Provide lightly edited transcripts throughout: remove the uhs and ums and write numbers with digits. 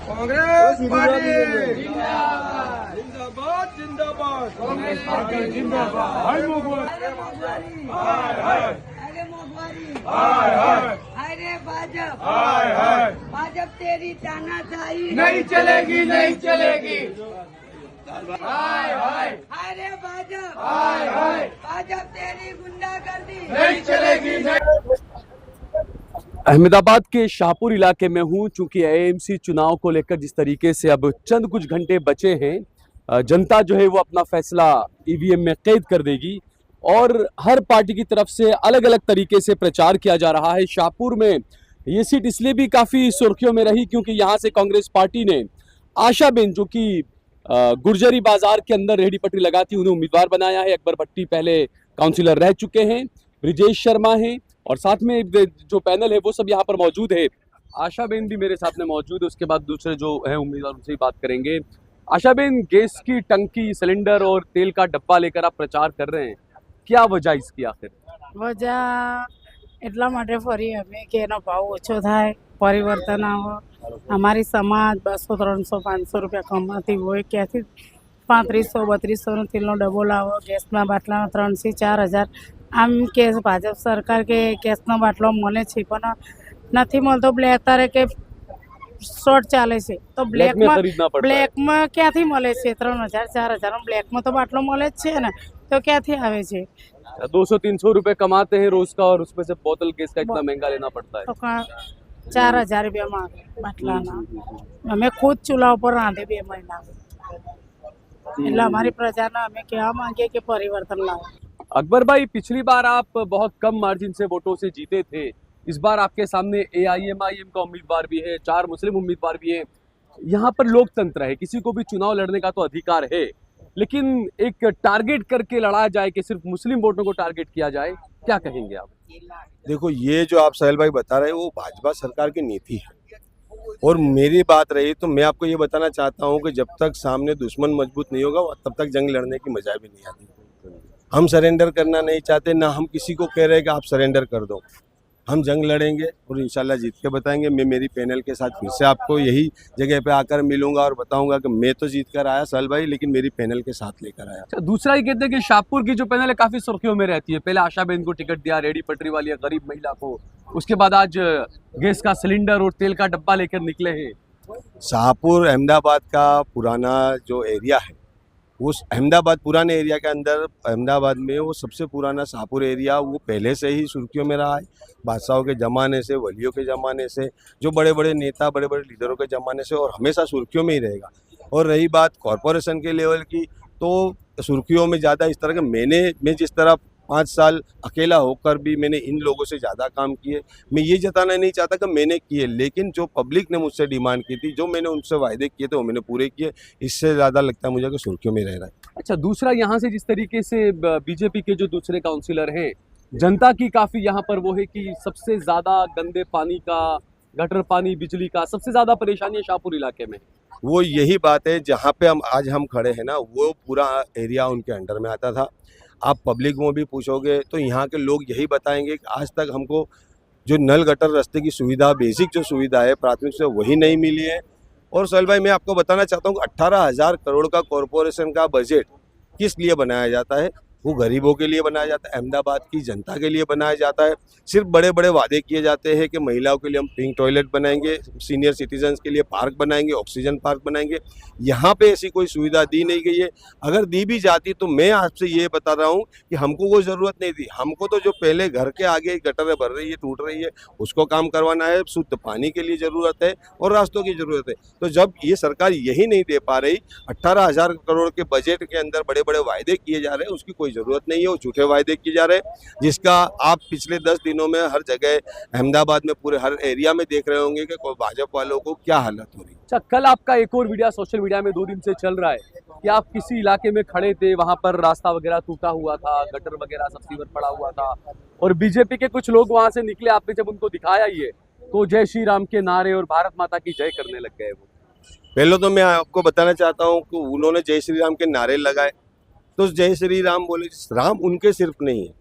Congress party जिंदाबाद जिंदाबाद Congress party जिंदाबाद हाय मोगवारी हाय हाय अरे मोगवारी हाय हाय अरे भाजप हाय हाय भाजप तेरी तानाशाही नहीं चलेगी नहीं चलेगी हाय हाय अरे भाजप हाय हाय भाजप तेरी गुंडागर्दी नहीं चलेगी नहीं। अहमदाबाद के शाहपुर इलाके में हूं। चूंकि एएमसी चुनाव को लेकर जिस तरीके से अब चंद कुछ घंटे बचे हैं, जनता जो है वो अपना फैसला ईवीएम में कैद कर देगी और हर पार्टी की तरफ से अलग अलग तरीके से प्रचार किया जा रहा है। शाहपुर में ये सीट इसलिए भी काफी सुर्खियों में रही क्योंकि यहां से कांग्रेस पार्टी ने आशाबेन, जो कि गुर्जरी बाजार के अंदर रेहड़ी पटरी लगाती, उन्हें उम्मीदवार बनाया है। अकबर भट्टी पहले काउंसिलर रह चुके हैं, ब्रिजेश शर्मा हैं और साथ में जो पैनल है वो सब यहाँ पर मौजूद है। आशाबेन भी मेरे साथ में मौजूद है। उसके बाद दूसरे जो है उम्मीदवार उनसे ही बात करेंगे। आशाबेन, गैस की टंकी, सिलेंडर और तेल का डब्बा लेकर आप प्रचार कर रहे हैं, क्या वजह इसकी आखिर? વજા એટલા માટે ફરી અમે કે એનો ભાવ ઓછો થાય, પરિવર્તન આવે। અમારી સમાજ 200 300 500 રૂપિયા કમાતી હોય, ક્યાંથી 3500 3200નો તેલનો ડબ્બો લાવો, ગેસના બાટલાનો 3 થી 4000। આમ કે ભાજપ સરકાર કે ગેસનો બાટલો મળે છે પણ નથી મળતો। અત્યારે કે શોર્ટ ચાલે છે તો બ્લેકમાં ક્યાંથી મળે છે? 3000 4000 બ્લેકમાં તો બાટલો મળે જ છે ને, તો ક્યાંથી આવે છે? 200-300 रुपए कमाते हैं रोज का और उसमें से बोतल गैस का इतना महंगा लेना पड़ता है। તો 4000 રૂપિયા માંગે બાટલાના। અમે ખુદ ચૂલા ઉપર રાંધે 2 મહિના, એટલે અમારી પ્રજાને અમે કહેવા માંગીએ કે પરિવર્તન લાવો। अकबर भाई, पिछली बार आप बहुत कम मार्जिन से वोटों से जीते थे। इस बार आपके सामने एआईएमआईएम का उम्मीदवार भी है, 4 मुस्लिम उम्मीदवार भी है। यहाँ पर लोकतंत्र है, किसी को भी चुनाव लड़ने का तो अधिकार है, लेकिन एक टारगेट करके लड़ा जाए कि सिर्फ मुस्लिम वोटों को टारगेट किया जाए, क्या कहेंगे आप? देखो, ये जो आप सहल भाई बता रहे हैं वो भाजपा सरकार की नीति है। और मेरी बात रही तो मैं आपको ये बताना चाहता हूँ कि जब तक सामने दुश्मन मजबूत नहीं होगा तब तक जंग लड़ने की मजा भी नहीं आती। हम सरेंडर करना नहीं चाहते, ना हम किसी को कह रहे हैं कि आप सरेंडर कर दो। हम जंग लड़ेंगे और इंशाल्लाह जीत के बताएंगे। मैं मेरी पैनल के साथ फिर से आपको यही जगह पे आकर मिलूंगा और बताऊंगा कि मैं तो जीत कर आया सहल भाई, लेकिन मेरी पैनल के साथ लेकर आया। दूसरा ये कहते हैं कि शाहपुर की जो पैनल है काफी सुर्खियों में रहती है। पहले आशाबेन को टिकट दिया, रेडी पटरी वाली गरीब महिला को, उसके बाद आज गैस का सिलेंडर और तेल का डब्बा लेकर निकले हैं। शाहपुर अहमदाबाद का पुराना जो एरिया है, उस अहमदाबाद पुराने एरिया के अंदर अहमदाबाद में वो सबसे पुराना शाहपुर एरिया वो पहले से ही सुर्खियों में रहा है। बादशाहों के ज़माने से, वलियों के ज़माने से, जो बड़े बड़े नेता, बड़े बड़े लीडरों के ज़माने से, और हमेशा सुर्खियों में ही रहेगा। और रही बात कॉरपोरेशन के लेवल की, तो सुर्खियों में ज़्यादा इस तरह के मैं जिस तरह 5 साल अकेला होकर भी मैंने इन लोगों से ज़्यादा काम किए। मैं ये जताना नहीं चाहता कि मैंने किए, लेकिन जो पब्लिक ने मुझसे डिमांड की थी, जो मैंने उनसे वायदे किए थे वो मैंने पूरे किए। इससे ज़्यादा लगता है मुझे कि सुर्खियों में रह रहा है। अच्छा, दूसरा यहाँ से जिस तरीके से बीजेपी के जो दूसरे काउंसिलर हैं, जनता की काफ़ी यहाँ पर वो है कि सबसे ज़्यादा गंदे पानी का, गटर पानी, बिजली का सबसे ज़्यादा परेशानी है शाहपुर इलाके में। वो यही बात है, जहाँ पे आज हम खड़े हैं ना, वो पूरा एरिया उनके अंडर में आता था। आप पब्लिक में भी पूछोगे तो यहाँ के लोग यही बताएंगे कि आज तक हमको जो नल गटर रास्ते की सुविधा, बेसिक जो सुविधा है प्राथमिक से, वही नहीं मिली है। और सहल भाई, मैं आपको बताना चाहता हूँ कि 18,000 करोड़ का कॉरपोरेशन का बजट किस लिए बनाया जाता है? वो गरीबों के लिए बनाया जाता है, अहमदाबाद की जनता के लिए बनाया जाता है। सिर्फ बड़े बड़े वादे किए जाते हैं कि महिलाओं के लिए हम पिंक टॉयलेट बनाएंगे, सीनियर सिटीजन्स के लिए पार्क बनाएंगे, ऑक्सीजन पार्क बनाएंगे। यहाँ पे ऐसी कोई सुविधा दी नहीं गई है। अगर दी भी जाती तो मैं आपसे ये बता रहा हूँ कि हमको वो ज़रूरत नहीं थी। हमको तो जो पहले घर के आगे गटर भर रही है, टूट रही है, उसको काम करवाना है। शुद्ध पानी के लिए ज़रूरत है और रास्तों की ज़रूरत है। तो जब ये सरकार यही नहीं दे पा रही, 18,000 करोड़ के बजट के अंदर बड़े बड़े वायदे किए जा रहे हैं, उसकी कोई ज़रूरत नहीं है। वो झूठे वायदे किए जा रहे हैं, जिसका आप पिछले 10 दिनों में हर जगह अहमदाबाद में पूरे हर एरिया में देख रहे होंगे कि भाजपा वालों को क्या हालत हो रही है। अच्छा, कल आपका एक और वीडियो सोशल मीडिया में 2 दिन से चल रहा है कि आप किसी इलाके में खड़े थे, वहां पर रास्ता वगैरह टूटा हुआ था, गटर वगैरह सब सीवर पड़ा हुआ था और बीजेपी के कुछ लोग वहां से निकले। आपने जब उनको दिखाया ये तो जय श्री राम के नारे और भारत माता की जय करने लग गए। वो पहले तो मैं आपको बताना चाहता हूँ कि उन्होंने जय श्री राम के नारे लगाए, तो जय श्री राम बोले, राम उनके सिर्फ नहीं है,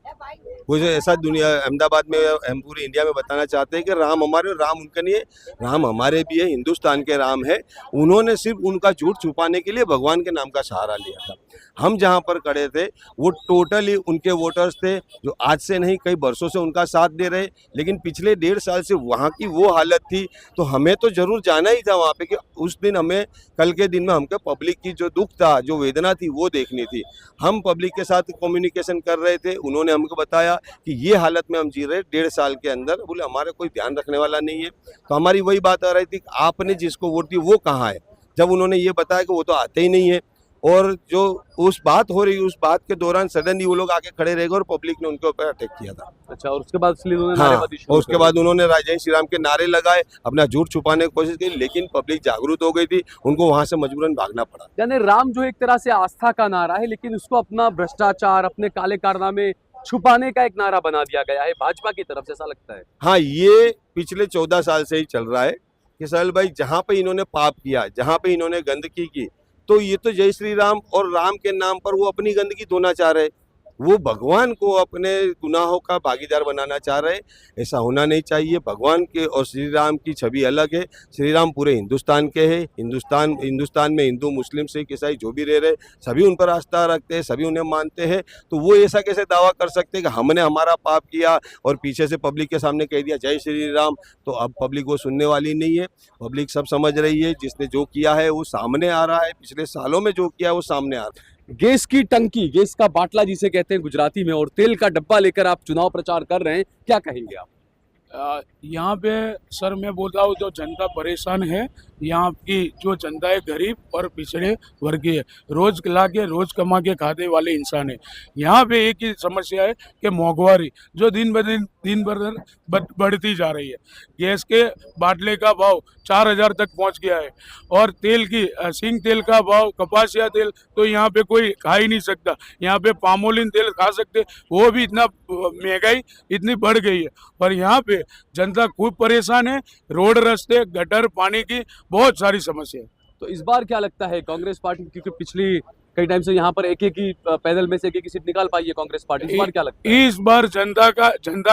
वो जो ऐसा दुनिया अहमदाबाद में हम पूरे इंडिया में बताना चाहते हैं कि राम हमारे, राम उनका नहीं है, राम हमारे भी है, हिंदुस्तान के राम है। उन्होंने सिर्फ उनका झूठ छुपाने के लिए भगवान के नाम का सहारा लिया था। हम जहाँ पर खड़े थे वो टोटली उनके वोटर्स थे, जो आज से नहीं कई बरसों से उनका साथ दे रहे, लेकिन पिछले 1.5 साल से वहाँ की वो हालत थी। तो हमें तो जरूर जाना ही था वहाँ पे कि उस दिन हमें, कल के दिन में हमको पब्लिक की जो दुख था, जो वेदना थी, वो देखनी थी। हम पब्लिक के साथ कम्युनिकेशन कर रहे थे, उन्होंने हमको बताया कि ये हालत में हम जी रहे 1.5 साल के अंदर, बोले हमारे कोई ध्यान रखने वाला नहीं है। तो हमारी वही बात आ रही थी कि आपने जिसको वोट दी वो कहाँ है। जब उन्होंने ये बताया कि वो तो आते ही नहीं है, और जो उस बात हो रही, उस बात के दौरान सडनली वो लोग आके खड़े रह गए और पब्लिक ने उनके ऊपर अटैक किया था। अच्छा, और उसके बाद इसलिए उन्होंने हाँ, नारेबाजी शुरू और उसके कर बाद उन्होंने जय श्री राम के नारे लगाए, अपना झूठ छुपाने की कोशिश की, लेकिन पब्लिक जागरूक हो गई थी, उनको वहां से मजबूरन भागना पड़ा। दी। यानी राम जो एक तरह से आस्था का नारा है, लेकिन उसको अपना भ्रष्टाचार, अपने काले कारनामे छुपाने का एक नारा बना दिया गया है भाजपा की तरफ से, ऐसा लगता है। हाँ, ये पिछले 14 साल से ही चल रहा है कि साहिल भाई, जहाँ पे इन्होंने पाप किया, जहाँ पे इन्होंने गंदगी की, तो ये तो जय श्री राम और राम के नाम पर वो अपनी गंदगी धोना चाह रहे, वो भगवान को अपने गुनाहों का भागीदार बनाना चाह रहे। ऐसा होना नहीं चाहिए। भगवान के और श्री राम की छवि अलग है। श्री राम पूरे हिंदुस्तान के हैं। हिंदुस्तान में हिंदू, मुस्लिम, सिख, ईसाई जो भी रह रहे, सभी उन पर आस्था रखते हैं, सभी उन्हें मानते हैं। तो वो ऐसा कैसे दावा कर सकते हैं कि हमने हमारा पाप किया और पीछे से पब्लिक के सामने कह दिया जय श्री राम। तो अब पब्लिक वो सुनने वाली नहीं है। पब्लिक सब समझ रही है, जिसने जो किया है वो सामने आ रहा है, पिछले सालों में जो किया है वो सामने आ रहा है। गैस की टंकी, गैस का बाटला जिसे कहते हैं गुजराती में, और तेल का डब्बा लेकर आप चुनाव प्रचार कर रहे हैं, क्या कहेंगे आप? यहाँ पे सर मैं बोलता हूँ, जो जनता परेशान है, यहाँ की जो जनता है गरीब और पिछड़े वर्गीय है, रोज ला के रोज कमा के खाने वाले इंसान है। यहाँ पे एक ही समस्या है कि महंगाई जो दिन ब दिन बढ़ती जा रही है। गैस के बाटले का भाव 4000 तक पहुँच गया है, और तेल की सिंग तेल का भाव, कपासिया तेल तो यहाँ पे कोई खा ही नहीं सकता। यहाँ पे पामोलिन तेल खा सकते, वो भी इतना महंगाई इतनी बढ़ गई है। पर यहाँ पे जनता खूब परेशान है, रोड, रास्ते, गटर, पानी की बहुत सारी समस्या है। तो इस बार क्या लगता है कांग्रेस पार्टी, क्योंकि पिछली कई टाइम से यहाँ पर एक ही पैदल में से एक ही सीट निकाल पाई है कांग्रेस पार्टी, इस बार क्या लगता है? इस बार जनता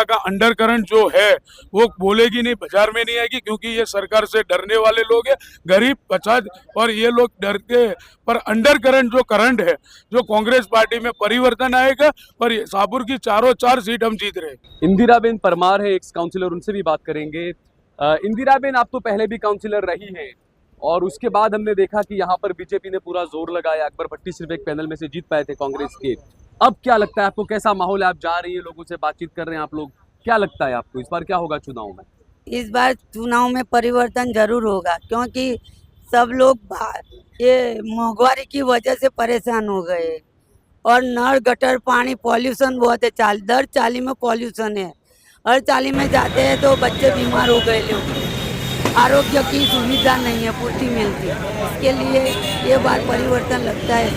का अंडर करंट जो है वो बोलेगी नहीं, बाजार में नहीं आएगी, क्योंकि ये सरकार से डरने वाले लोग हैं, गरीब पछाड़, और ये लोग डरते हैं। पर अंडर करंट जो करंट है, जो कांग्रेस पार्टी में परिवर्तन आएगा, पर शाहपुर की 4 सीट हम जीत रहे हैं। इंदिराबेन परमार है एक्स काउंसिलर, उनसे भी बात करेंगे। इंदिराबेन, आप तो पहले भी काउंसिलर रही हैं, और उसके बाद हमने देखा कि यहाँ पर बीजेपी ने पूरा जोर लगाया। अकबर भट्टी सिर्फ एक पैनल में से जीत पाए थे कांग्रेस के। अब क्या लगता है आपको, कैसा माहौल है? आप जा रही है, लोगों से बातचीत कर रहे हैं आप लोग, क्या लगता है आपको इस बार क्या होगा चुनाव में? इस बार चुनाव में परिवर्तन जरूर होगा, क्योंकि सब लोग ये महंगाई की वजह से परेशान हो गए, और नल, गटर, पानी, पॉल्यूशन बहुत है। दर चाली में पॉल्यूशन है, हर चाली में जाते हैं तो बच्चे बीमार हो गए लोग, आरोग्य की सुविधा नहीं है, पूर्ति मिलती। इसके लिए ये बार परिवर्तन लगता है।